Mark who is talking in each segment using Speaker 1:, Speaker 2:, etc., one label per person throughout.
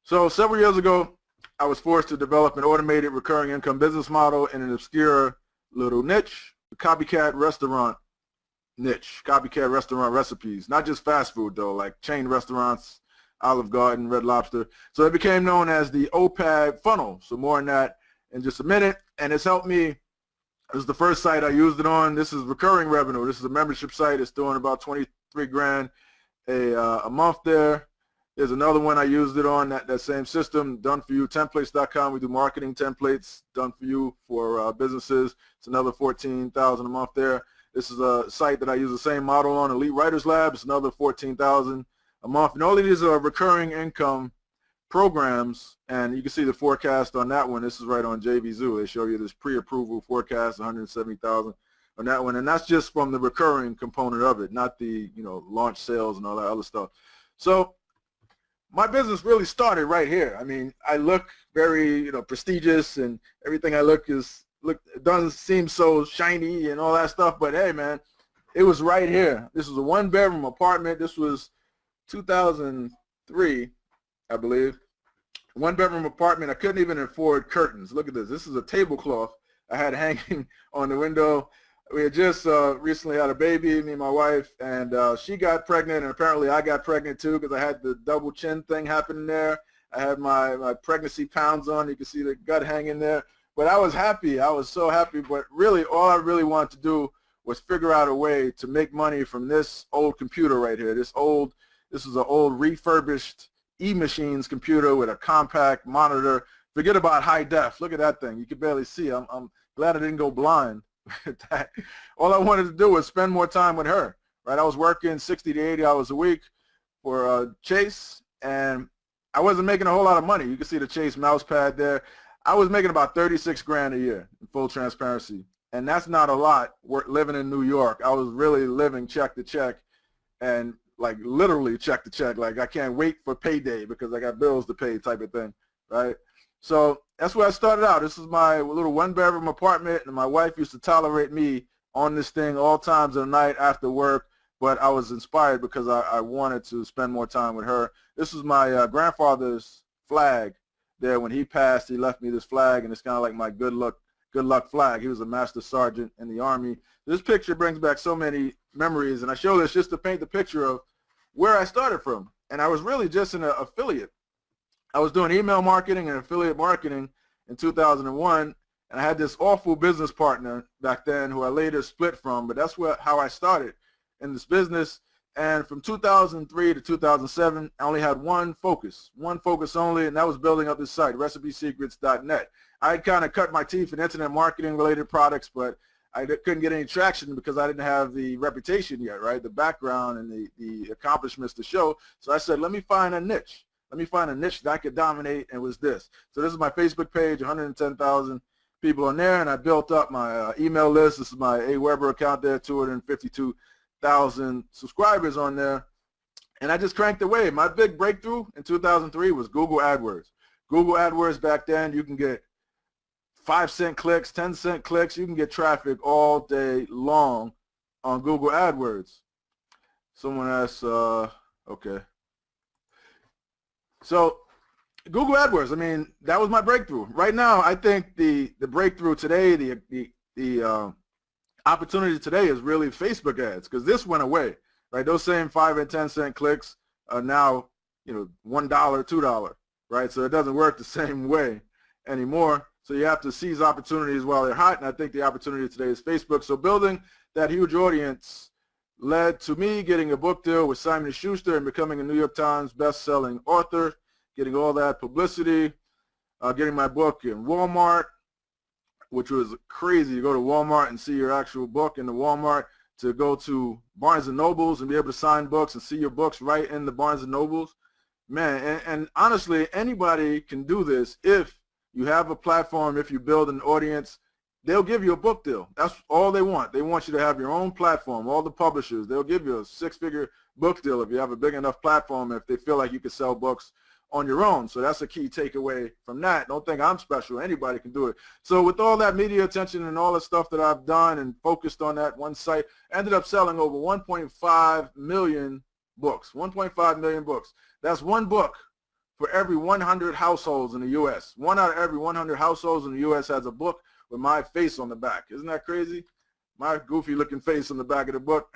Speaker 1: So several years ago, I was forced to develop an automated recurring income business model in an obscure little niche, the copycat restaurant niche, copycat restaurant recipes, not just fast food though, like chain restaurants, Olive Garden, Red Lobster. So it became known as the OPAD funnel. So more on that in just a minute. And it's helped me. This is the first site I used it on. This is recurring revenue. This is a membership site. It's doing about 23 grand a month there. There's another one I used it on, that same system, done for you, templates.com. We do marketing templates, done for you for businesses. It's another 14,000 a month there. This is a site that I use the same model on, Elite Writers Lab. It's another 14,000 a month. And all of these are recurring income programs, and you can see the forecast on that one. This is right on JVZoo. They show you this pre-approval forecast, 170,000 on that one, and that's just from the recurring component of it, not the launch sales and all that other stuff. So my business really started right here. I mean, I look very prestigious, and everything I look doesn't seem so shiny and all that stuff, but hey man, it was right here. This was a one-bedroom apartment. This was 2003, I believe. One-bedroom apartment. I couldn't even afford curtains. Look at this. This is a tablecloth I had hanging on the window. We had just recently had a baby, me and my wife, and she got pregnant, and apparently I got pregnant too because I had the double chin thing happening there. I had my pregnancy pounds on. You can see the gut hanging there. But I was happy. I was so happy. But really, all I really wanted to do was figure out a way to make money from this old computer right here. This is an old refurbished E-Machines computer with a compact monitor. Forget about high def. Look at that thing. You can barely see. I'm glad I didn't go blind. All I wanted to do was spend more time with her, right? I was working 60 to 80 hours a week for Chase, and I wasn't making a whole lot of money. You can see the Chase mouse pad there. I was making about 36 grand a year in full transparency, and that's not a lot living in New York. I was really living check to check, and like literally check to check. Like I can't wait for payday because I got bills to pay type of thing, right? So that's where I started out. This is my little one-bedroom apartment, and my wife used to tolerate me on this thing all times of the night after work, but I was inspired because I wanted to spend more time with her. This is my grandfather's flag there. When he passed, he left me this flag, and it's kind of like my good luck flag. He was a master sergeant in the Army. This picture brings back so many memories, and I show this just to paint the picture of where I started from. And I was really just an affiliate. I was doing email marketing and affiliate marketing in 2001, and I had this awful business partner back then who I later split from, but that's how I started in this business. And from 2003 to 2007, I only had one focus only, and that was building up this site, recipesecrets.net. I had kind of cut my teeth in internet marketing related products, but I couldn't get any traction because I didn't have the reputation yet, right? The background and the accomplishments to show. So I said, let me find a niche. Let me find a niche that I could dominate, and it was this. So this is my Facebook page, 110,000 people on there, and I built up my email list. This is my AWeber account there, 252,000 subscribers on there, and I just cranked away. My big breakthrough in 2003 was Google AdWords. Google AdWords back then, you can get 5-cent clicks, 10-cent clicks. You can get traffic all day long on Google AdWords. Someone asked, okay. So Google AdWords, I mean, that was my breakthrough. Right now, I think the breakthrough today, the opportunity today is really Facebook ads, because this went away, right? Those same 5 and 10-cent clicks are now, $1, $2, right? So it doesn't work the same way anymore. So you have to seize opportunities while they're hot, and I think the opportunity today is Facebook. So building that huge audience led to me getting a book deal with Simon & Schuster and becoming a New York Times best-selling author, getting all that publicity, getting my book in Walmart, which was crazy. You go to Walmart and see your actual book in the Walmart, to go to Barnes & Nobles and be able to sign books and see your books right in the Barnes & Nobles. Man, and honestly, anybody can do this if you have a platform, if you build an audience. They'll give you a book deal. That's all they want. They want you to have your own platform. All the publishers, they'll give you a 6-figure book deal if you have a big enough platform, if they feel like you can sell books on your own. So that's a key takeaway from that. Don't think I'm special. Anybody can do it. So with all that media attention and all the stuff that I've done and focused on that one site, I ended up selling over 1.5 million books. 1.5 million books. That's one book for every 100 households in the U.S. 1 out of every 100 households in the U.S. has a book with my face on the back. Isn't that crazy? My goofy looking face on the back of the book.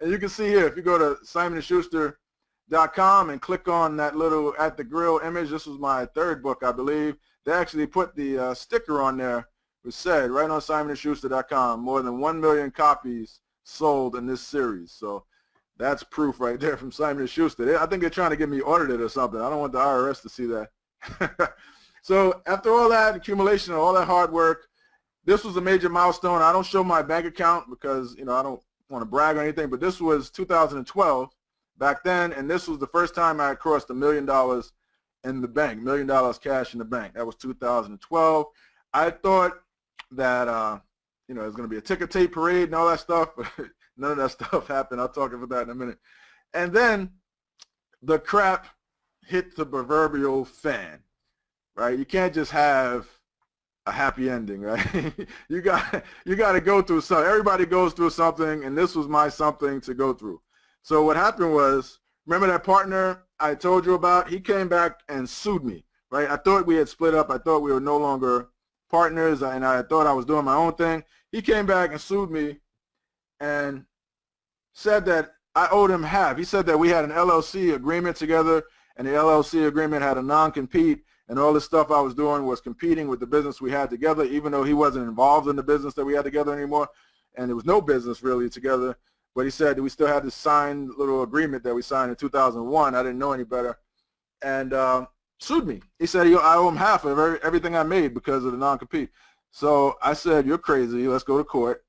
Speaker 1: And you can see here, if you go to SimonandSchuster.com and click on that little at the grill image, this was my 3rd book, I believe. They actually put the sticker on there, which said right on SimonandSchuster.com, more than 1 million copies sold in this series. So that's proof right there from Simon & Schuster. I think they're trying to get me audited or something. I don't want the IRS to see that. So after all that accumulation and all that hard work, this was a major milestone. I don't show my bank account because, I don't want to brag or anything, but this was 2012 back then, and this was the first time I had crossed $1 million in the bank, $1 million cash in the bank. That was 2012. I thought that, it was going to be a ticker tape parade and all that stuff, but none of that stuff happened. I'll talk about that in a minute. And then the crap hit the proverbial fan, right? You can't just have a happy ending, right? you got to go through something. Everybody goes through something, and this was my something to go through. So what happened was, remember that partner I told you about? He came back and sued me, right? I thought we had split up. I thought we were no longer partners, and I thought I was doing my own thing. He came back and sued me and said that I owed him half. He said that we had an LLC agreement together, and the LLC agreement had a non-compete, and all this stuff I was doing was competing with the business we had together, even though he wasn't involved in the business that we had together anymore, and there was no business really together. But he said that we still had this signed little agreement that we signed in 2001. I didn't know any better, and sued me. He said I owe him half of everything I made because of the non-compete. So I said, you're crazy. Let's go to court.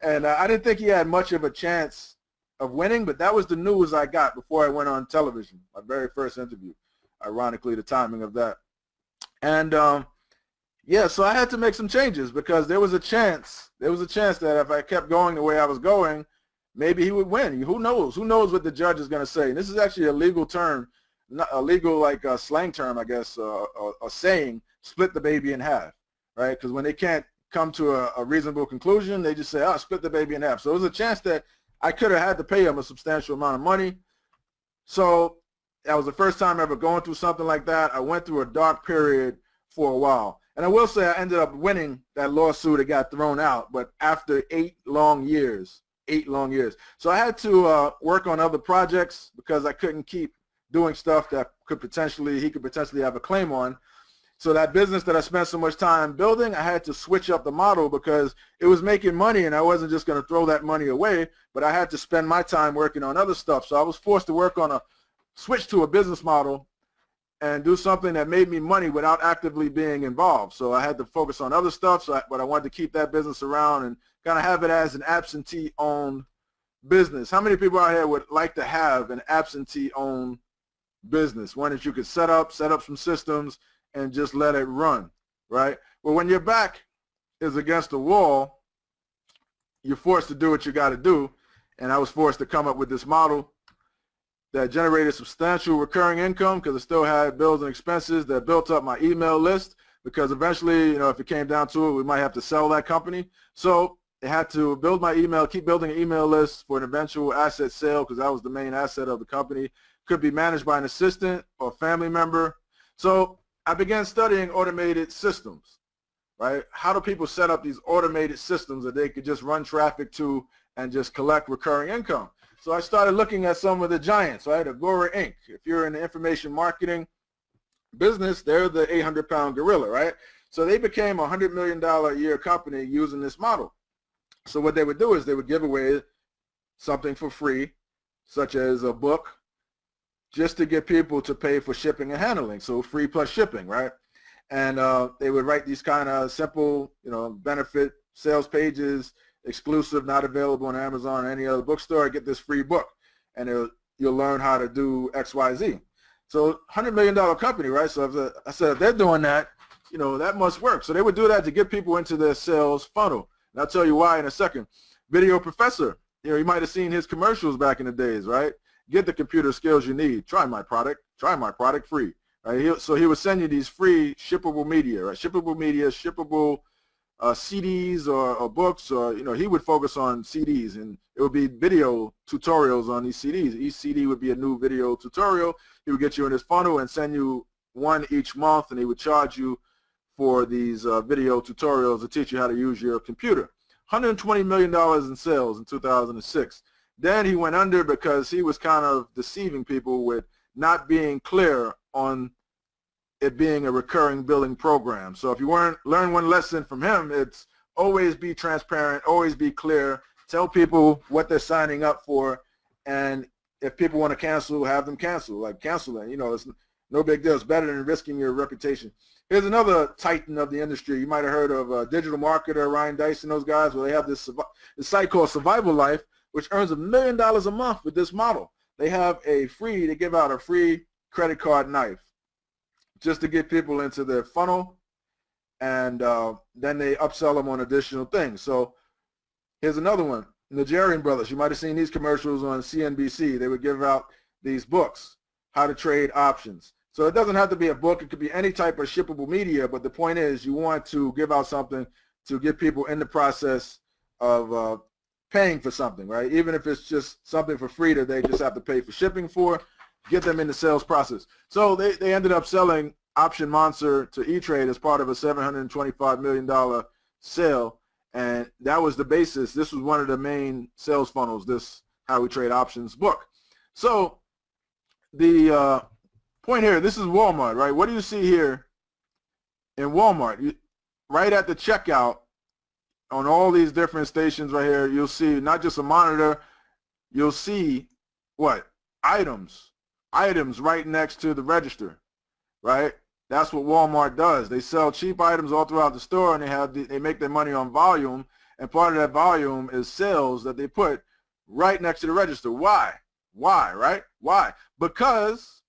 Speaker 1: and I didn't think he had much of a chance of winning, but that was the news I got before I went on television, my very first interview, ironically, the timing of that. And yeah, so I had to make some changes because there was a chance that if I kept going the way I was going, maybe he would win. Who knows? Who knows what the judge is going to say? And this is actually a legal term, not a legal slang term, I guess, a saying, split the baby in half, right? Because when they can't come to a reasonable conclusion, they just say, oh, split the baby in half. So there was a chance that I could have had to pay him a substantial amount of money. So that was the first time ever going through something like that. I went through a dark period for a while. And I will say I ended up winning that lawsuit. It got thrown out, but after 8 long years. So I had to work on other projects because I couldn't keep doing stuff that he could potentially have a claim on. So that business that I spent so much time building, I had to switch up the model because it was making money and I wasn't just going to throw that money away, but I had to spend my time working on other stuff. So I was forced to work on switch to a business model and do something that made me money without actively being involved. So I had to focus on other stuff, but I wanted to keep that business around and kind of have it as an absentee-owned business. How many people out here would like to have an absentee-owned business, one that you could set up some systems and just let it run, right? Well, when your back is against the wall, you're forced to do what you got to do, and I was forced to come up with this model that generated substantial recurring income because it still had bills and expenses, that built up my email list because eventually, if it came down to it, we might have to sell that company. So it had to build my email, keep building an email list for an eventual asset sale because that was the main asset of the company. Could be managed by an assistant or family member. So I began studying automated systems, right? How do people set up these automated systems that they could just run traffic to and just collect recurring income? So I started looking at some of the giants, right? Agora Inc. If you're in the information marketing business, they're the 800-pound gorilla, right? So they became a $100 million a year company using this model. So what they would do is they would give away something for free, such as a book, just to get people to pay for shipping and handling. So free plus shipping, right? And they would write these kind of simple, benefit sales pages, exclusive, not available on Amazon or any other bookstore. Get this free book, and you'll learn how to do X, Y, Z. So $100 million company, right? So I said, if they're doing that, that must work. So they would do that to get people into their sales funnel. And I'll tell you why in a second. Video Professor, you might have seen his commercials back in the days, right? Get the computer skills you need. Try my product free, right? So he would send you these free shippable media, right? Shippable media, shippable CDs or books, or he would focus on CDs, and it would be video tutorials on these CDs. Each CD would be a new video tutorial. He would get you in his funnel and send you one each month, and he would charge you for these video tutorials to teach you how to use your computer. $120 million in sales in 2006. Then he went under because he was kind of deceiving people with not being clear on it being a recurring billing program. So if you learn one lesson from him, it's always be transparent, always be clear, tell people what they're signing up for, and if people want to cancel, have them cancel. Like, cancel it. It's no big deal. It's better than risking your reputation. Here's another titan of the industry. You might have heard of digital marketer Ryan Dice and those guys, where they have this site called Survival Life, which earns $1 million a month with this model. They give out a free credit card knife just to get people into their funnel, and then they upsell them on additional things. So here's another one. Nigerian brothers. You might have seen these commercials on CNBC. They would give out these books, How to Trade Options. So it doesn't have to be a book. It could be any type of shippable media, but the point is you want to give out something to get people in the process of paying for something, right? Even if it's just something for free that they just have to pay for shipping for, get them in the sales process. So they ended up selling Option Monster to E-Trade as part of a $725 million sale, and that was the basis. This was one of the main sales funnels, this How We Trade Options book. So the point here, this is Walmart, right? What do you see here in Walmart? Right at the checkout on all these different stations right here, you'll see not just a monitor, you'll see what? Items right next to the register, right? That's what Walmart does. They sell cheap items all throughout the store, and they make their money on volume, and part of that volume is sales that they put right next to the register. Why, right? Why? Because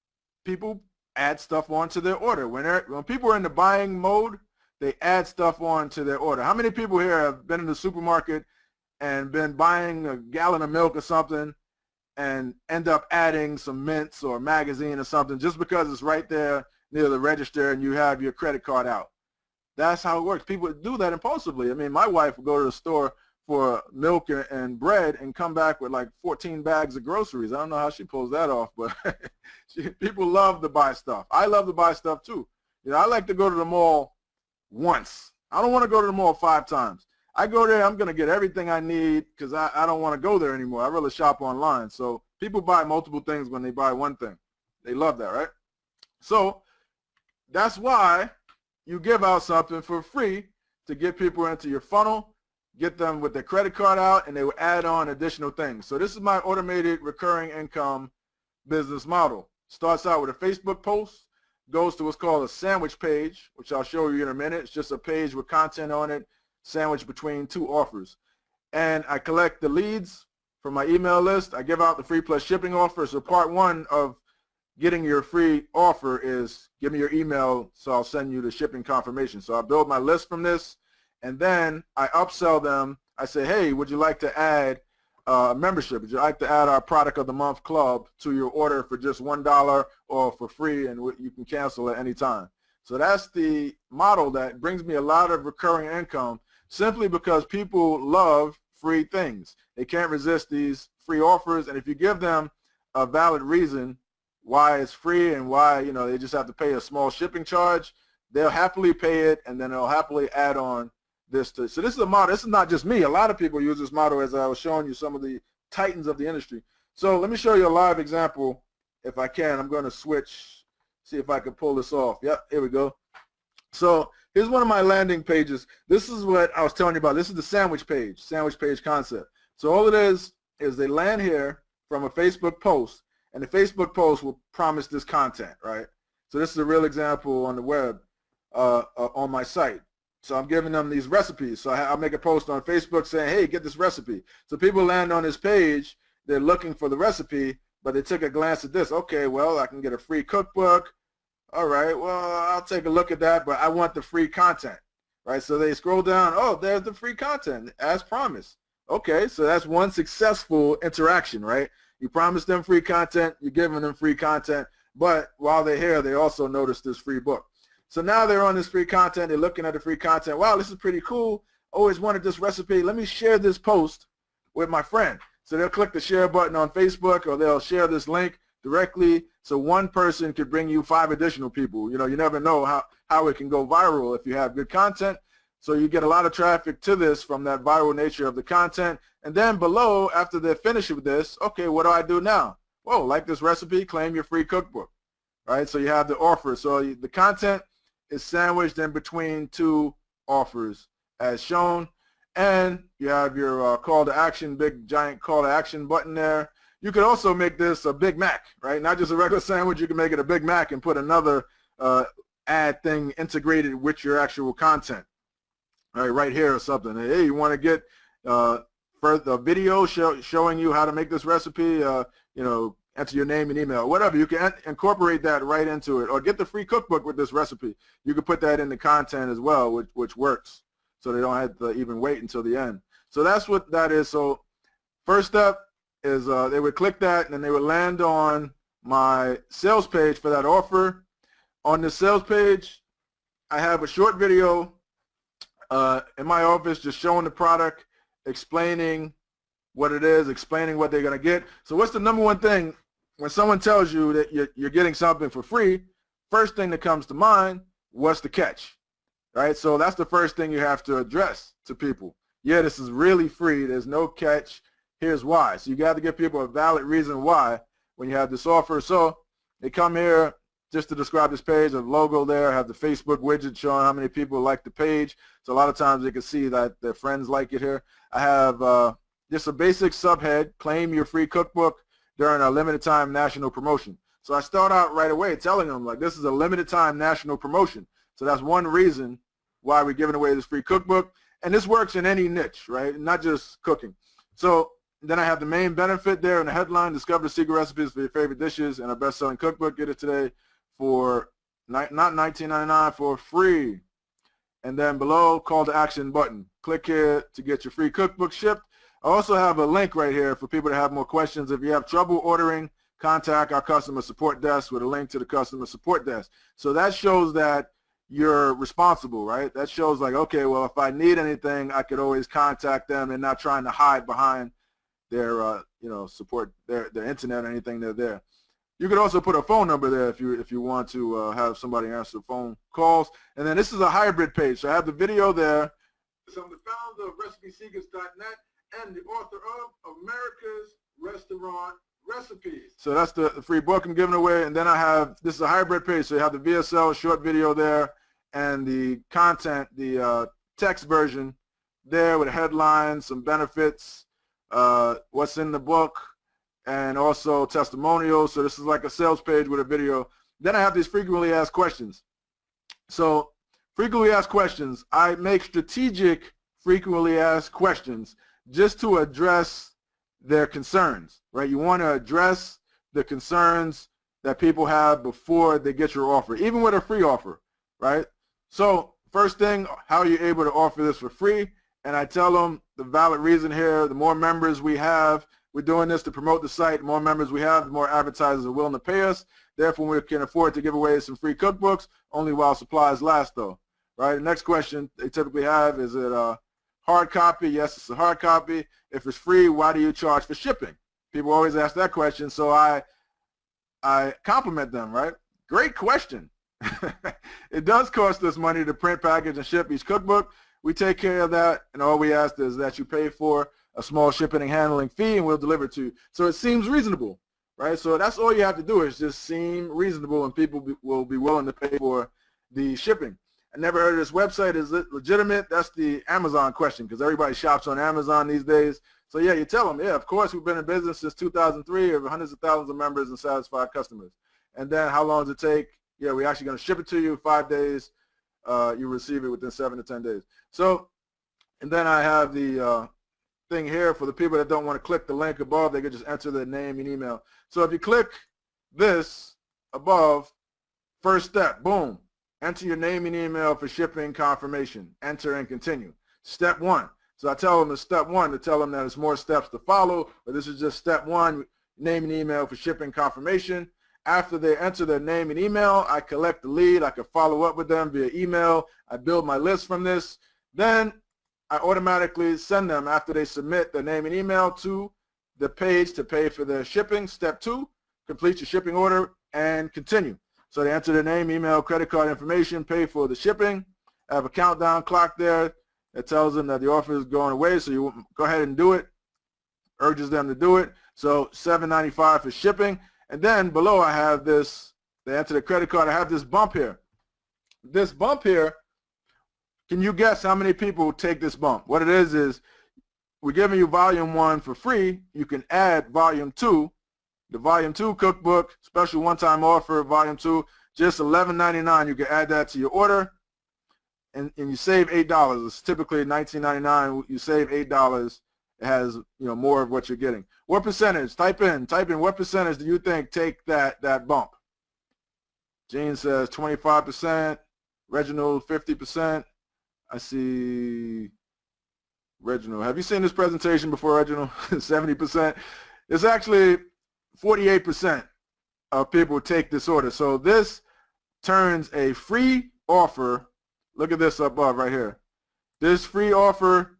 Speaker 1: people add stuff onto their order. When people are in the buying mode, they add stuff onto their order. How many people here have been in the supermarket and been buying a gallon of milk or something and end up adding some mints or a magazine or something just because it's right there near the register and you have your credit card out? That's how it works. People do that impulsively. I mean, my wife would go to the store for milk and bread and come back with like 14 bags of groceries. I don't know how she pulls that off, but people love to buy stuff. I love to buy stuff too. I like to go to the mall once. I don't want to go to the mall 5 times. I go there, I'm going to get everything I need because I don't want to go there anymore. I rather shop online. So people buy multiple things when they buy one thing. They love that, right? So that's why you give out something for free to get people into your funnel, get them with their credit card out, and they will add on additional things. So this is my automated recurring income business model. Starts out with a Facebook post, goes to what's called a sandwich page, which I'll show you in a minute. It's just a page with content on it, sandwiched between 2 offers. And I collect the leads from my email list. I give out the free plus shipping offer. So part 1 of getting your free offer is give me your email so I'll send you the shipping confirmation. So I build my list from this, and then I upsell them. I say, hey, would you like to add membership? Would you like to add our Product of the Month Club to your order for just $1 or for free, and you can cancel at any time? So that's the model that brings me a lot of recurring income simply because people love free things. They can't resist these free offers, and if you give them a valid reason why it's free and why they just have to pay a small shipping charge, they'll happily pay it, and then they'll happily add on this. So this is a model. This is not just me. A lot of people use this model, as I was showing you some of the titans of the industry. So let me show you a live example if I can. I'm going to switch, see if I can pull this off. Yep, here we go. So here's one of my landing pages. This is what I was telling you about. This is the sandwich page concept. So all it is they land here from a Facebook post, and the Facebook post will promise this content, right? So this is a real example on the web, on my site. So I'm giving them these recipes. So I'll make a post on Facebook saying, hey, get this recipe. So people land on this page, they're looking for the recipe, but they took a glance at this. Okay, well, I can get a free cookbook. All right, well, I'll take a look at that, but I want the free content, right? So they scroll down. Oh, there's the free content, as promised. Okay, so that's one successful interaction, right? You promised them free content, you're giving them free content, but while they're here, they also notice this free book. So now they're on this free content. They're looking at the free content. Wow, this is pretty cool. Always wanted this recipe. Let me share this post with my friend. So they'll click the share button on Facebook, or they'll share this link directly, so one person could bring you 5 additional people. You know, you never know how it can go viral if you have good content. So you get a lot of traffic to this from that viral nature of the content. And then below, after they're finished with this, okay, what do I do now? Whoa, like this recipe, claim your free cookbook, right? So you have the offer. So the content is sandwiched in between 2 offers as shown. And you have your call to action, big giant call to action button there. You could also make this a Big Mac, right? Not just a regular sandwich. You can make it a Big Mac and put another ad thing integrated with your actual content. All right here or something. Hey, you want to get further video showing you how to make this recipe? You know, enter your name and email, whatever. You can incorporate that right into it, or get the free cookbook with this recipe. You can put that in the content as well, which works. So they don't have to even wait until the end. So that's what that is. So first step is they would click that, and then they would land on my sales page for that offer. On the sales page, I have a short video in my office just showing the product, explaining what it is, explaining what they're going to get. So what's the number one thing when someone tells you that you're getting something for free? First thing that comes to mind, what's the catch? Right? So that's the first thing you have to address to people. Yeah, this is really free. There's no catch. Here's why. So you got to give people a valid reason why when you have this offer. So they come here just to describe this page, a logo there, have the Facebook widget showing how many people like the page. So a lot of times they can see that their friends like it here. I have just a basic subhead, claim your free cookbook during a limited time national promotion. So I start out right away telling them, like, this is a limited time national promotion. So that's one reason why we're giving away this free cookbook. And this works in any niche, right? Not just cooking. So then I have the main benefit there in the headline, discover the secret recipes for your favorite dishes and a best-selling cookbook. Get it today for not $19.99, for free. And then below, call to action button. Click here to get your free cookbook shipped. I also have a link right here for people to have more questions. If you have trouble ordering, contact our customer support desk with a link to the customer support desk. So that shows that you're responsible, right? That shows like, okay, well, if I need anything, I could always contact them and not trying to hide behind their, you know, support, their internet or anything they're there. You could also put a phone number there if you want to have somebody answer phone calls. And then this is a hybrid page. So I have the video there. So I'm the founder of RecipeSecrets.net and the author of America's Restaurant Recipes. So that's the free book I'm giving away. And then I have, this is a hybrid page. So you have the VSL short video there and the content, the text version there with headlines, some benefits, what's in the book, and also testimonials. So this is like a sales page with a video. Then I have these frequently asked questions. So frequently asked questions, I make strategic frequently asked questions just to address their concerns, right? You want to address the concerns that people have before they get your offer, even with a free offer, right? So first thing, how are you able to offer this for free? And I tell them the valid reason here, the more members we have, we're doing this to promote the site. The more members we have, the more advertisers are willing to pay us. Therefore, we can afford to give away some free cookbooks, only while supplies last, though. Right? The next question they typically have, is it a hard copy? Yes, it's a hard copy. If it's free, why do you charge for shipping? People always ask that question, so I compliment them, right? Great question. It does cost us money to print, package, and ship each cookbook. We take care of that, and all we ask is that you pay for a small shipping and handling fee, and we'll deliver it to you. So it seems reasonable, right? So that's all you have to do, is just seem reasonable, and people will be willing to pay for the shipping. I never heard of this website. Is it legitimate? That's the Amazon question, because everybody shops on Amazon these days. So yeah, you tell them, yeah, of course, we've been in business since 2003, have hundreds of thousands of members and satisfied customers. And then how long does it take? Yeah, we're actually going to ship it to you 5 days. You receive it within 7 to 10 days. So, and then I have the thing here for the people that don't want to click the link above. They can just enter their name and email. So if you click this above, first step, boom, enter your name and email for shipping confirmation. Enter and continue. Step 1. So I tell them it's step 1 to tell them that there's more steps to follow, but this is just step 1, name and email for shipping confirmation. after they enter their name and email, I collect the lead. I can follow up with them via email. I build my list from this. Then I automatically send them, after they submit their name and email, to the page to pay for their shipping. Step 2, complete your shipping order and continue. So they enter their name, email, credit card information, pay for the shipping. I have a countdown clock there that tells them that the offer is going away, so you go ahead and do it. Urges them to do it. So $7.95 for shipping. And then below I have this, they enter the credit card, I have this bump here. This bump here, can you guess how many people take this bump? What it is we're giving you volume 1 for free. You can add volume 2, the volume 2 cookbook, special one-time offer, volume 2, just $11.99. You can add that to your order, and you save $8. It's typically $19.99. You save $8. It has more of what you're getting. What percentage? Type in what percentage do you think take that bump? Gene says 25%. Reginald 50%. I see Reginald. Have you seen this presentation before, Reginald? 70%. It's actually 48% of people take this order. So this turns a free offer. Look at this above right here. This free offer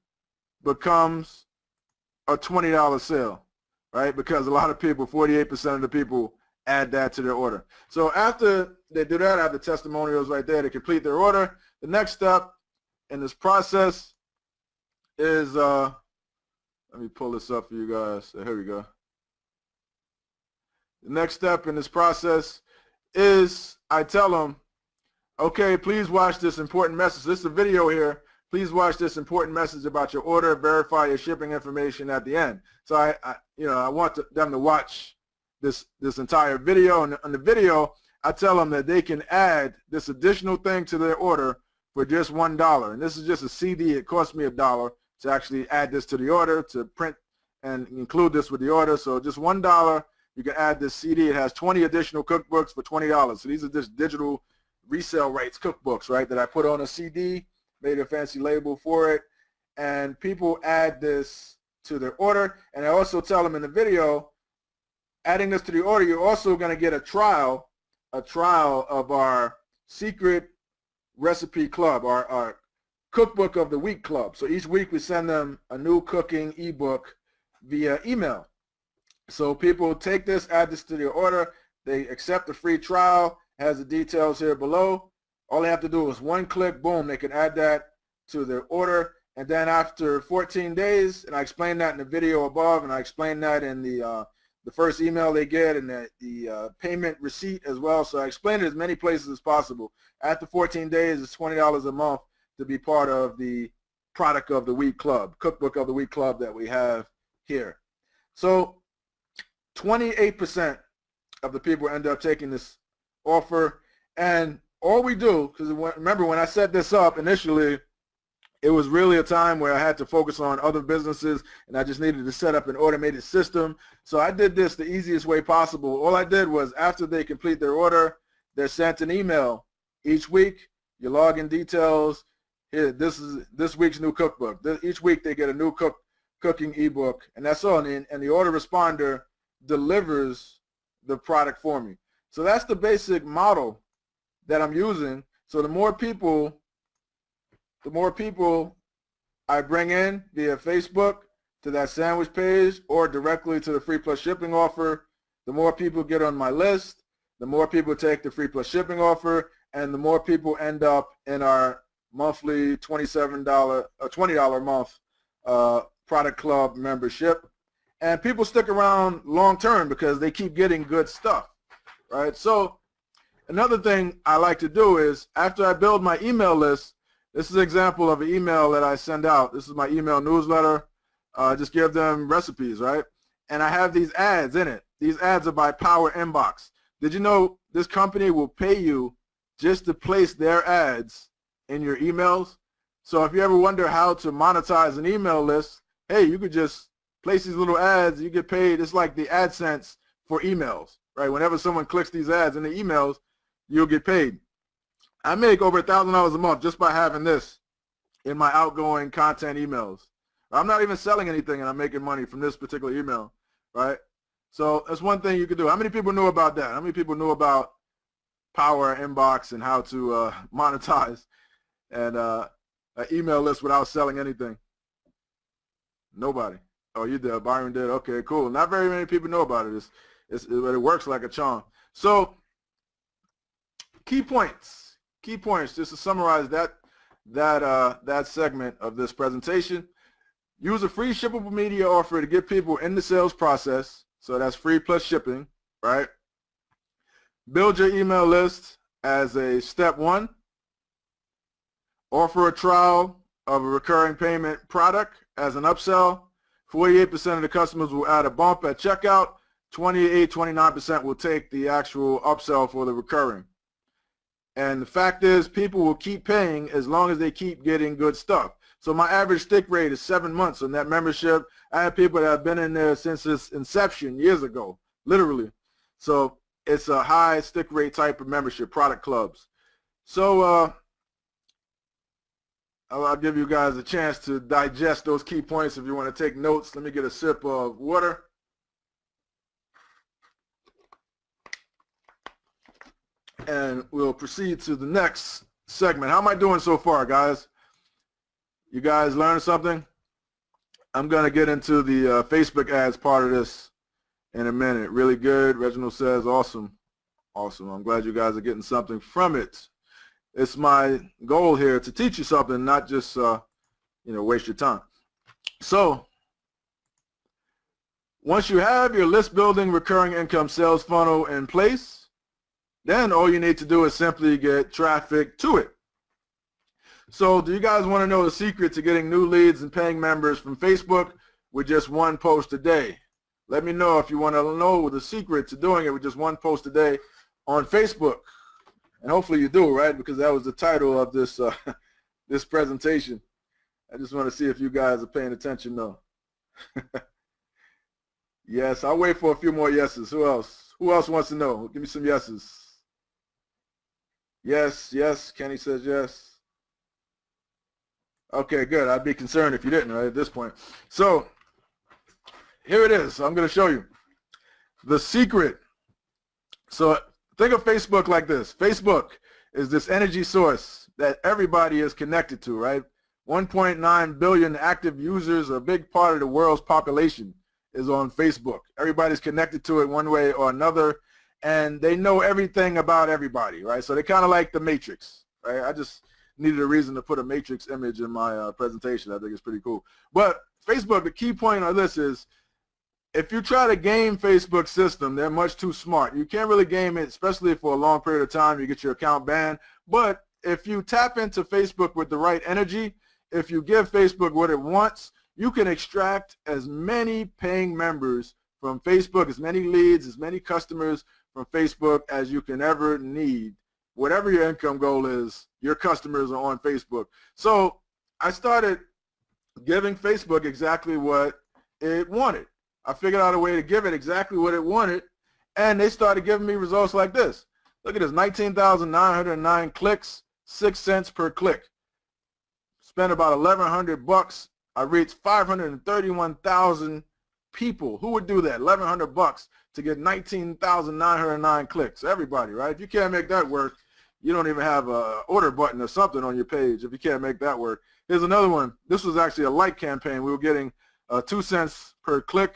Speaker 1: becomes a $20 sale, right? Because a lot of people, 48% of the people, add that to their order. So after they do that, I have the testimonials right there to complete their order. The next step in this process is, let me pull this up for you guys. So here we go. The next step in this process is I tell them, okay, please watch this important message. This is a video here. Please watch this important message about your order. Verify your shipping information at the end. So I want them to watch this entire video. And on the video, I tell them that they can add this additional thing to their order for just $1. And this is just a CD. It cost me $1 to actually add this to the order, to print and include this with the order. So just $1, you can add this CD. It has 20 additional cookbooks for $20. So these are just digital resale rights cookbooks, right, that I put on a CD, made a fancy label for it, and people add this to their order. And I also tell them in the video, adding this to the order, you're also going to get a trial of our secret recipe club, our cookbook of the week club. So each week we send them a new cooking ebook via email. So people take this, add this to their order, they accept the free trial, has the details here below. All they have to do is one click, boom, they can add that to their order. And then after 14 days, and I explained that in the video above, and I explained that in the first email they get, and the payment receipt as well. So I explained it as many places as possible. After 14 days, it's $20 a month to be part of the product of the week club, cookbook of the week club that we have here. So 28% of the people end up taking this offer. And all we do, because remember when I set this up initially, it was really a time where I had to focus on other businesses and I just needed to set up an automated system. So I did this the easiest way possible. All I did was after they complete their order, they're sent an email each week, your login details, here, this is this week's new cookbook. Each week they get a new cooking ebook, and that's all. And the order responder delivers the product for me. So that's the basic model that I'm using. So the more people I bring in via Facebook to that sandwich page or directly to the free plus shipping offer, the more people get on my list, the more people take the free plus shipping offer, and the more people end up in our monthly $20 a month product club membership. And people stick around long term because they keep getting good stuff, right? So another thing I like to do is after I build my email list, this is an example of an email that I send out. This is my email newsletter. Just give them recipes, right? And I have these ads in it. These ads are by Power Inbox. Did you know this company will pay you just to place their ads in your emails? So if you ever wonder how to monetize an email list, hey, you could just place these little ads. You get paid. It's like the AdSense for emails, right? Whenever someone clicks these ads in the emails, you'll get paid. I make over $1,000 a month just by having this in my outgoing content emails. I'm not even selling anything and I'm making money from this particular email, right? So that's one thing you could do. How many people know about that? How many people know about Power Inbox and how to monetize and an email list without selling anything? Nobody. Oh, you did. Byron did. Okay, cool. Not very many people know about it. But it works like a charm. So key points. Key points. Just to summarize that segment of this presentation. Use a free shippable media offer to get people in the sales process. So that's free plus shipping, right? Build your email list as a step one. Offer a trial of a recurring payment product as an upsell. 48% of the customers will add a bump at checkout. 29% will take the actual upsell for the recurring. And the fact is, people will keep paying as long as they keep getting good stuff. So my average stick rate is 7 months on that membership. I have people that have been in there since its inception years ago, literally. So it's a high stick rate type of membership, product clubs. So I'll give you guys a chance to digest those key points if you want to take notes. Let me get a sip of water. And we'll proceed to the next segment. How am I doing so far, guys? You guys learned something? I'm going to get into the Facebook ads part of this in a minute. Really good. Reginald says, awesome. Awesome. I'm glad you guys are getting something from it. It's my goal here to teach you something, not just, waste your time. So once you have your list building recurring income sales funnel in place, then all you need to do is simply get traffic to it. So do you guys want to know the secret to getting new leads and paying members from Facebook with just one post a day? Let me know if you want to know the secret to doing it with just one post a day on Facebook. And hopefully you do, right? Because that was the title of this this presentation. I just want to see if you guys are paying attention though. Yes, I'll wait for a few more yeses. Who else? Who else wants to know? Give me some yeses. Yes, yes. Kenny says yes. Okay, good. I'd be concerned if you didn't, right, at this point. So here it is. I'm going to show you the secret. So think of Facebook like this. Facebook is this energy source that everybody is connected to, right? 1.9 billion active users, a big part of the world's population is on Facebook. Everybody's connected to it one way or another, and they know everything about everybody, right? So they're kind of like the Matrix, right? I just needed a reason to put a Matrix image in my presentation. I think it's pretty cool. But Facebook, the key point on this is, if you try to game Facebook's system, they're much too smart. You can't really game it, especially for a long period of time. You get your account banned. But if you tap into Facebook with the right energy, if you give Facebook what it wants, you can extract as many paying members from Facebook, as many leads, as many customers from Facebook as you can ever need. Whatever your income goal is, your customers are on Facebook. So I started giving Facebook exactly what it wanted. I figured out a way to give it exactly what it wanted, and they started giving me results like this. Look at this, 19,909 clicks, 6 cents per click. Spent about $1,100. I reached 531,000 people. Who would do that? $1,100 to get 19,909 clicks. Everybody, right? If you can't make that work, you don't even have a order button or something on your page if you can't make that work. Here's another one. This was actually a like campaign. We were getting 2 cents per click.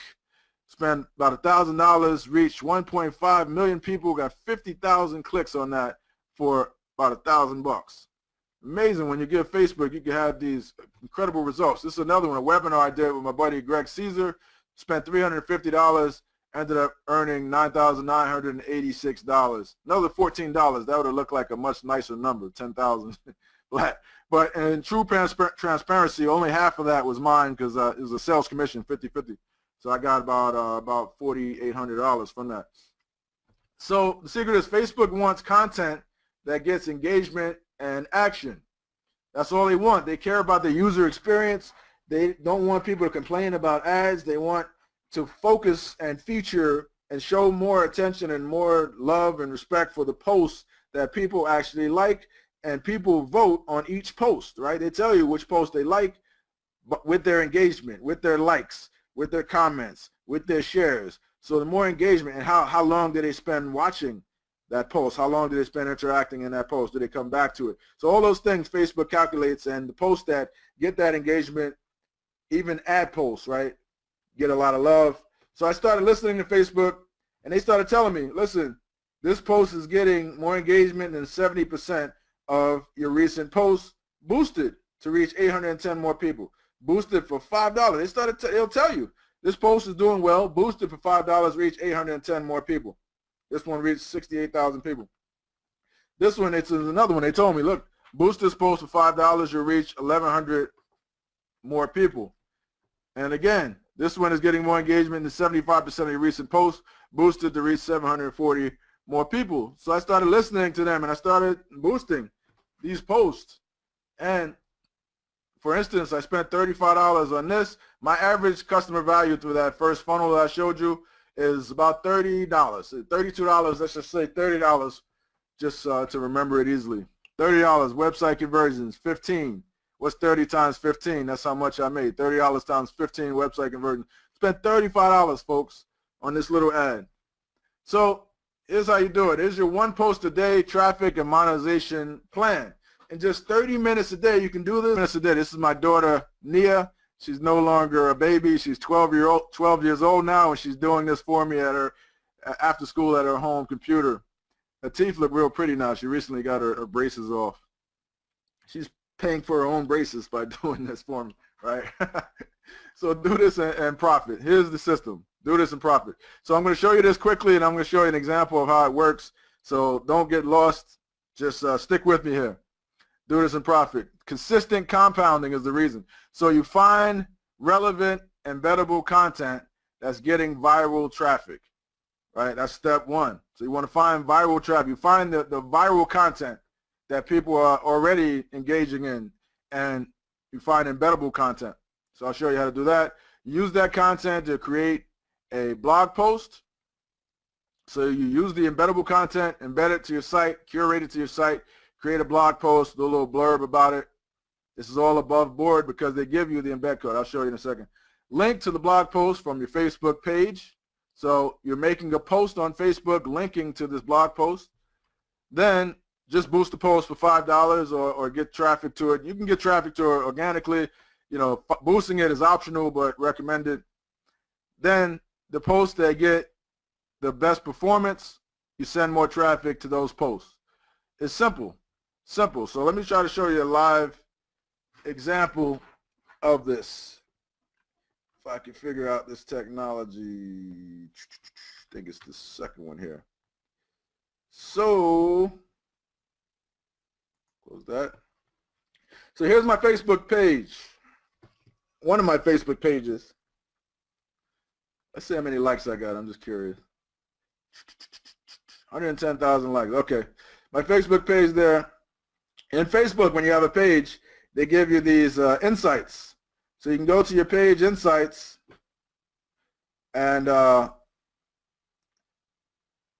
Speaker 1: Spent about $1,000, reached 1.5 million people, got 50,000 clicks on that for about $1,000. Amazing. When you give Facebook, you can have these incredible results. This is another one, a webinar I did with my buddy Greg Caesar. Spent $350, ended up earning $9,986. Another $14. That would have looked like a much nicer number, 10,000 flat. But in true transparency, only half of that was mine because it was a sales commission, 50-50. So I got about $4,800 from that. So the secret is Facebook wants content that gets engagement and action. That's all they want. They care about the user experience. They don't want people to complain about ads. They want to focus and feature and show more attention and more love and respect for the posts that people actually like, and people vote on each post, right? They tell you which post they like, but with their engagement, with their likes, with their comments, with their shares. So the more engagement, and how long did they spend watching that post? How long did they spend interacting in that post? Did they come back to it? So all those things Facebook calculates, and the posts that get that engagement, even ad posts, right, get a lot of love. So I started listening to Facebook, and they started telling me, listen, this post is getting more engagement than 70% of your recent posts, boosted to reach 810 more people. Boosted for $5. They'll tell you, this post is doing well, boosted for $5, reach 810 more people. This one reached 68,000 people. This one, it's another one. They told me, look, boost this post for $5, you'll reach 1,100 more people. And again, this one is getting more engagement than 75% of your recent posts, boosted to reach 740 more people. So I started listening to them, and I started boosting these posts. And for instance, I spent $35 on this. My average customer value through that first funnel that I showed you is about $30, $32, let's just say $30, just to remember it easily. $30, website conversions, 15. What's 30 times 15? That's how much I made. $30 times 15 website conversions. Spent $35, folks, on this little ad. So here's how you do it. Here's your one post a day traffic and monetization plan. In just 30 minutes a day, you can do this. Minutes a day. This is my daughter, Nia. She's no longer a baby. She's 12 years old now, and she's doing this for me at her after school at her home computer. Her teeth look real pretty now. She recently got her braces off. She's paying for her own braces by doing this for me, right? So do this and profit. Here's the system. Do this and profit. So I'm going to show you this quickly, and I'm going to show you an example of how it works. So don't get lost. Just stick with me here. Do this and profit. Consistent compounding is the reason. So you find relevant, embeddable content that's getting viral traffic, right? That's step one. So you want to find viral traffic. You find the viral content that people are already engaging in, and you find embeddable content. So I'll show you how to do that. Use that content to create a blog post. So you use the embeddable content, embed it to your site, curate it to your site, create a blog post, do a little blurb about it. This is all above board because they give you the embed code. I'll show you in a second. Link to the blog post from your Facebook page. So you're making a post on Facebook linking to this blog post. Then just boost the post for $5 or get traffic to it. You can get traffic to it organically. You know, boosting it is optional but recommended. Then the posts that get the best performance, you send more traffic to those posts. It's simple. Simple. So let me try to show you a live example of this. If I can figure out this technology, I think it's the second one here. So, close that. So here's my Facebook page. One of my Facebook pages. Let's see how many likes I got. I'm just curious. 110,000 likes. Okay. My Facebook page there. In Facebook, when you have a page, they give you these insights. So you can go to your page insights, and at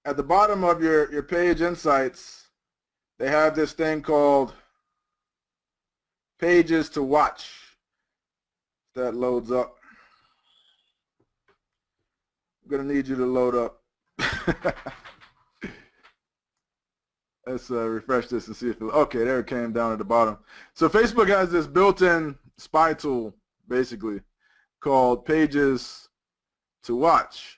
Speaker 1: the bottom of your page insights, they have this thing called pages to watch. That loads up. I'm going to need you to load up. Let's refresh this and see if it, okay, there it came down at the bottom. So Facebook has this built-in spy tool, basically, called pages to watch.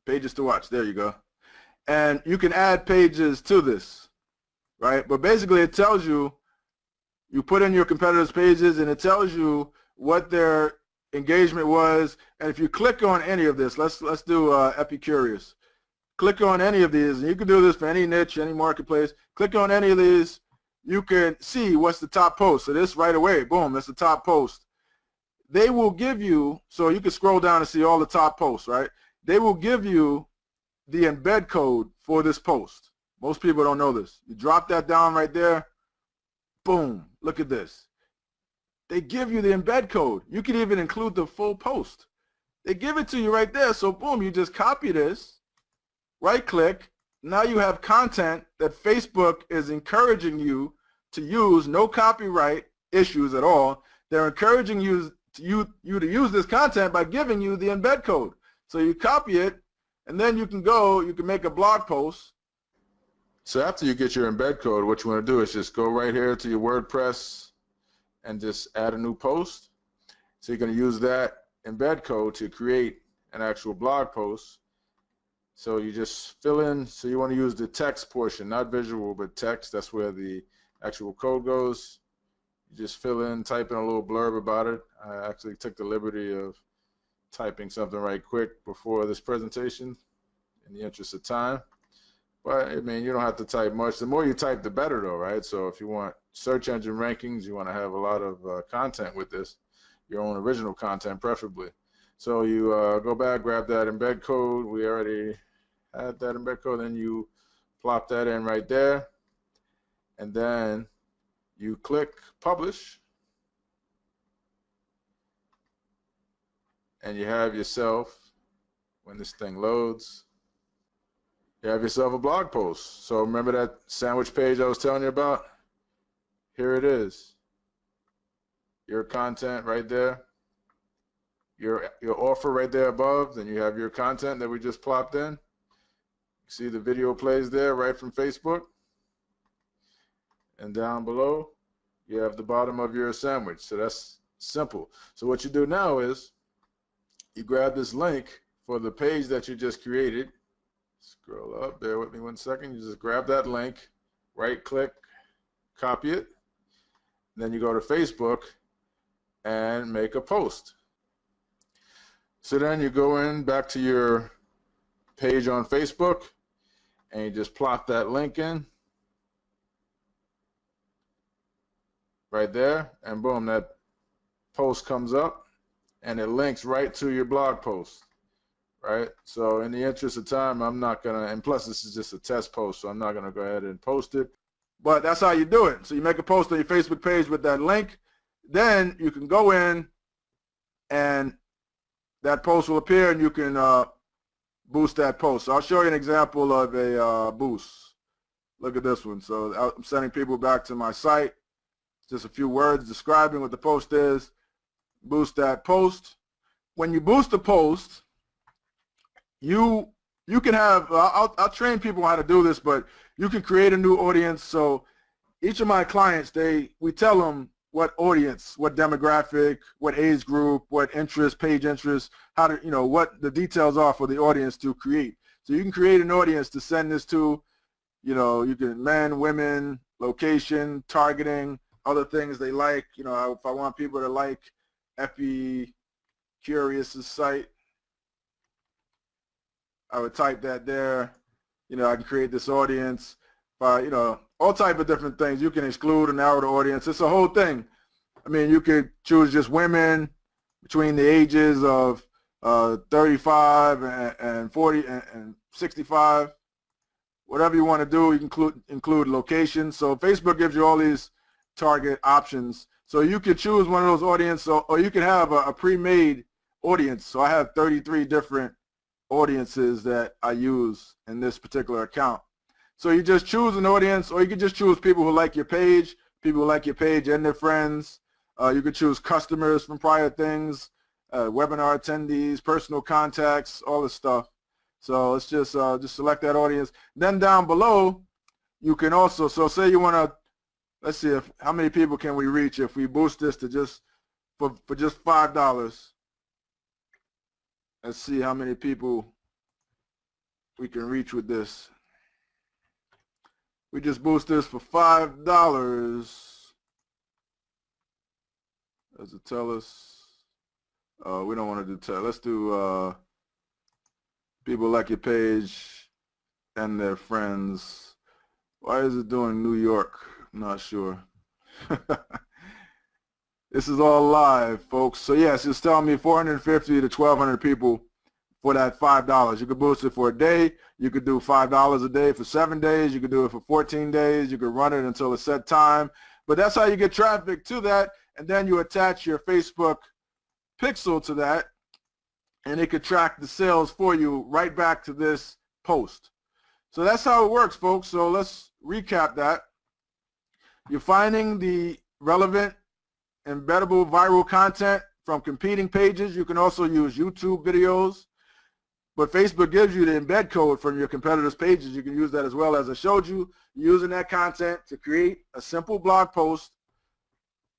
Speaker 1: Pages to watch, there you go. And you can add pages to this, right? But basically it tells you, you put in your competitors' pages and it tells you what their engagement was. And if you click on any of this, let's do Epicurious. Click on any of these, and you can do this for any niche, any marketplace. Click on any of these, you can see what's the top post. So this right away, boom, that's the top post. They will give you, so you can scroll down and see all the top posts, right? They will give you the embed code for this post. Most people don't know this. You drop that down right there, boom, look at this. They give you the embed code. You can even include the full post. They give it to you right there, so boom, you just copy this, right click, now you have content that Facebook is encouraging you to use, no copyright issues at all. They're encouraging you you to use this content by giving you the embed code. So you copy it, and then you can make a blog post.
Speaker 2: So after you get your embed code, what you want to do is just go right here to your WordPress and just add a new post. So you're going to use that embed code to create an actual blog post. So you just fill in, so you want to use the text portion, not visual, but text. That's where the actual code goes. You just fill in, type in a little blurb about it. I actually took the liberty of typing something right quick before this presentation in the interest of time. But I mean, you don't have to type much. The more you type, the better though, right? So if you want search engine rankings, you want to have a lot of content with this, your own original content preferably. So you go back, grab that embed code. We already had that embed code. Then you plop that in right there. And then you click publish. And you have yourself, when this thing loads, you have yourself a blog post. So remember that sandwich page I was telling you about? Here it is. Your content right there. Your offer right there above. Then you have your content that we just plopped in. See the video plays there right from Facebook. And down below, you have the bottom of your sandwich. So that's simple. So what you do now is you grab this link for the page that you just created. Scroll up, bear with me 1 second. You just grab that link, right click, copy it. Then you go to Facebook and make a post. So then you go in back to your page on Facebook and you just plop that link in right there, and boom, that post comes up and it links right to your blog post. Right, so in the interest of time, I'm not gonna, and plus this is just a test post, so I'm not gonna go ahead and post it.
Speaker 1: But that's how you do it. So you make a post on your Facebook page with that link, then you can go in and that post will appear and you can boost that post. So I'll show you an example of a boost. Look at this one. So I'm sending people back to my site. It's just a few words describing what the post is. Boost that post. When you boost the post, you can have, I'll train people how to do this, but you can create a new audience. So each of my clients, we tell them what audience, what demographic, what age group, what interest, page interest, how to, what the details are for the audience to create. So you can create an audience to send this to, you can men, women, location, targeting, other things they like. If I want people to like Effie Curious's site, I would type that there. I can create this audience by, all type of different things. You can exclude and narrow the audience. It's a whole thing. I mean, you could choose just women between the ages of 35 and 40 and 65. Whatever you want to do, you can include location. So Facebook gives you all these target options. So you could choose one of those audiences, or you can have a pre-made audience. So I have 33 different audiences that I use in this particular account. So you just choose an audience, or you can just choose people who like your page, people who like your page and their friends. You could choose customers from prior things, webinar attendees, personal contacts, all this stuff. So let's just select that audience. Then down below, you can also, so say you want to, let's see how many people can we reach if we boost this to just for just $5. Let's see how many people we can reach with this. We just boost this for $5. Does it tell us? We don't want to do tell. Let's do people like your page and their friends. Why is it doing New York? I'm not sure. This is all live, folks. So yes, it's telling me 450 to 1,200 people for that $5. You could boost it for a day. You could do $5 a day for 7 days. You could do it for 14 days. You could run it until a set time. But that's how you get traffic to that. And then you attach your Facebook pixel to that, and it could track the sales for you right back to this post. So that's how it works, folks. So let's recap that. You're finding the relevant, embeddable, viral content from competing pages. You can also use YouTube videos. But Facebook gives you the embed code from your competitors' pages. You can use that as well. As I showed you, using that content to create a simple blog post,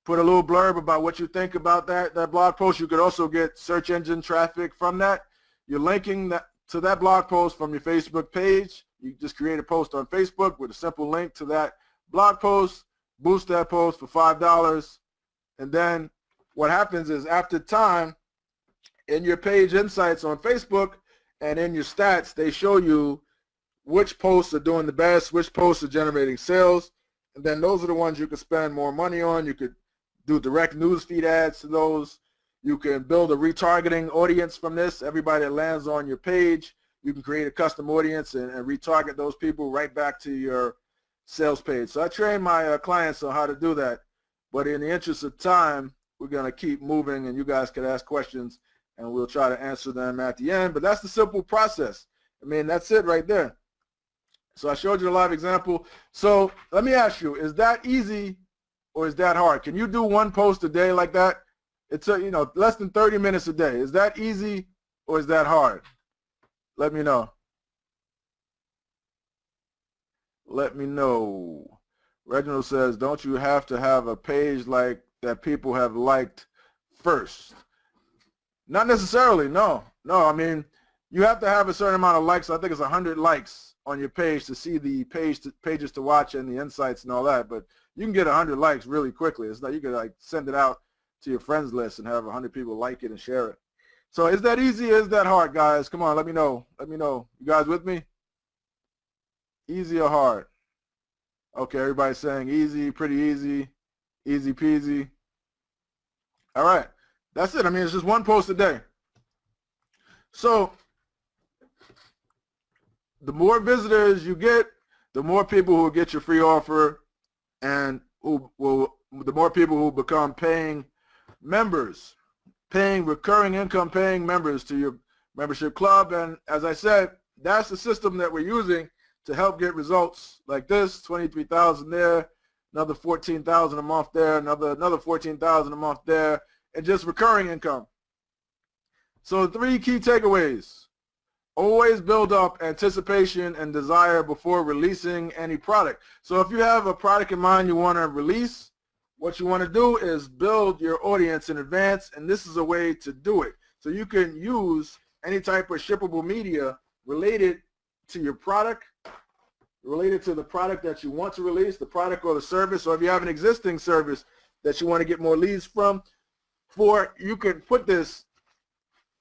Speaker 1: put a little blurb about what you think about that blog post. You could also get search engine traffic from that. You're linking to that blog post from your Facebook page. You just create a post on Facebook with a simple link to that blog post, boost that post for $5. And then what happens is after time, in your page insights on Facebook, and in your stats, they show you which posts are doing the best, which posts are generating sales, and then those are the ones you can spend more money on. You could do direct newsfeed ads to those. You can build a retargeting audience from this. Everybody that lands on your page, you can create a custom audience and retarget those people right back to your sales page. So I train my clients on how to do that, but in the interest of time, we're going to keep moving, and you guys can ask questions and we'll try to answer them at the end. But that's the simple process. I mean, that's it right there. So I showed you a live example. So let me ask you, is that easy or is that hard? Can you do one post a day like that? It's less than 30 minutes a day. Is that easy or is that hard? Let me know. Let me know. Reginald says, don't you have to have a page like that people have liked first? Not necessarily, no. I mean, you have to have a certain amount of likes. I think it's 100 likes on your page to see the pages to watch and the insights and all that. But you can get 100 likes really quickly. It's like you could like send it out to your friends list and have 100 people like it and share it. So is that easy or is that hard, guys? Come on, let me know. Let me know. You guys with me? Easy or hard? Okay, everybody's saying easy, pretty easy, easy peasy. All right. That's it. I mean, it's just one post a day. So the more visitors you get, the more people who will get your free offer, and the more people who become paying members, paying recurring income paying members to your membership club. And as I said, that's the system that we're using to help get results like this. 23,000 there, another 14,000 a month there, another 14,000 a month there. And just recurring income. So 3 key takeaways. Always build up anticipation and desire before releasing any product. So if you have a product in mind you want to release, what you want to do is build your audience in advance, and this is a way to do it. So you can use any type of shippable media related to your product, related to the product that you want to release, the product or the service, or if you have an existing service that you want to get more leads from, you can put this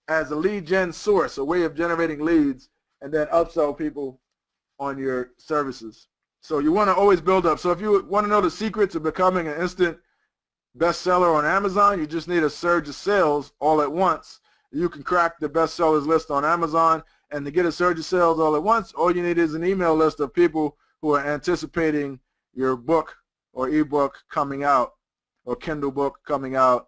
Speaker 1: as a lead gen source, a way of generating leads, and then upsell people on your services. So you want to always build up. So if you want to know the secret to becoming an instant bestseller on Amazon, you just need a surge of sales all at once. You can crack the bestsellers list on Amazon, and to get a surge of sales all at once, all you need is an email list of people who are anticipating your book or ebook coming out or Kindle book coming out.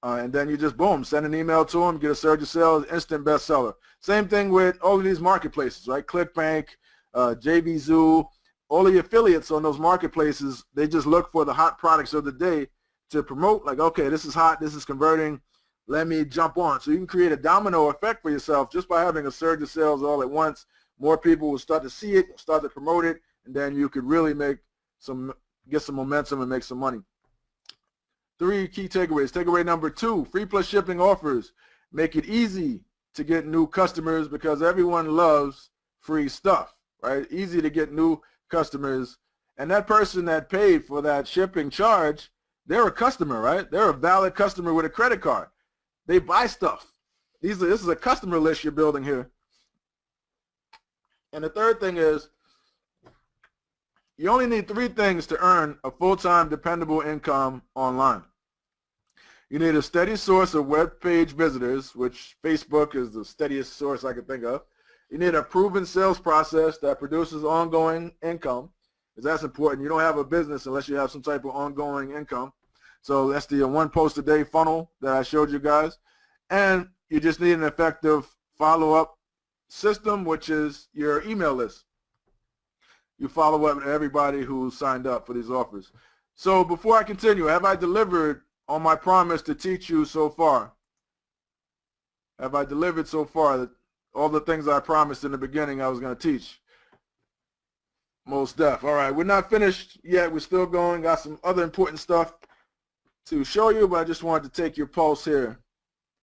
Speaker 1: And then you just, boom, send an email to them, get a surge of sales, instant bestseller. Same thing with all of these marketplaces, right? ClickBank, JVZoo, all of the affiliates on those marketplaces, they just look for the hot products of the day to promote, like, okay, this is hot, this is converting, let me jump on. So you can create a domino effect for yourself just by having a surge of sales all at once. More people will start to see it, start to promote it, and then you could really get some momentum and make some money. 3 key takeaways. Takeaway number 2, free plus shipping offers. Make it easy to get new customers because everyone loves free stuff, right? Easy to get new customers. And that person that paid for that shipping charge, they're a customer, right? They're a valid customer with a credit card. They buy stuff. This is a customer list you're building here. And the third thing is, you only need 3 things to earn a full-time dependable income online. You need a steady source of web page visitors, which Facebook is the steadiest source I can think of. You need a proven sales process that produces ongoing income, because that's important. You don't have a business unless you have some type of ongoing income. So that's the 1 post a day funnel that I showed you guys. And you just need an effective follow-up system, which is your email list. You follow up with everybody who signed up for these offers. So before I continue, have I delivered on my promise to teach you so far? Have I delivered so far all the things I promised in the beginning I was going to teach? Most def. All right, we're not finished yet. We're still going. Got some other important stuff to show you, but I just wanted to take your pulse here.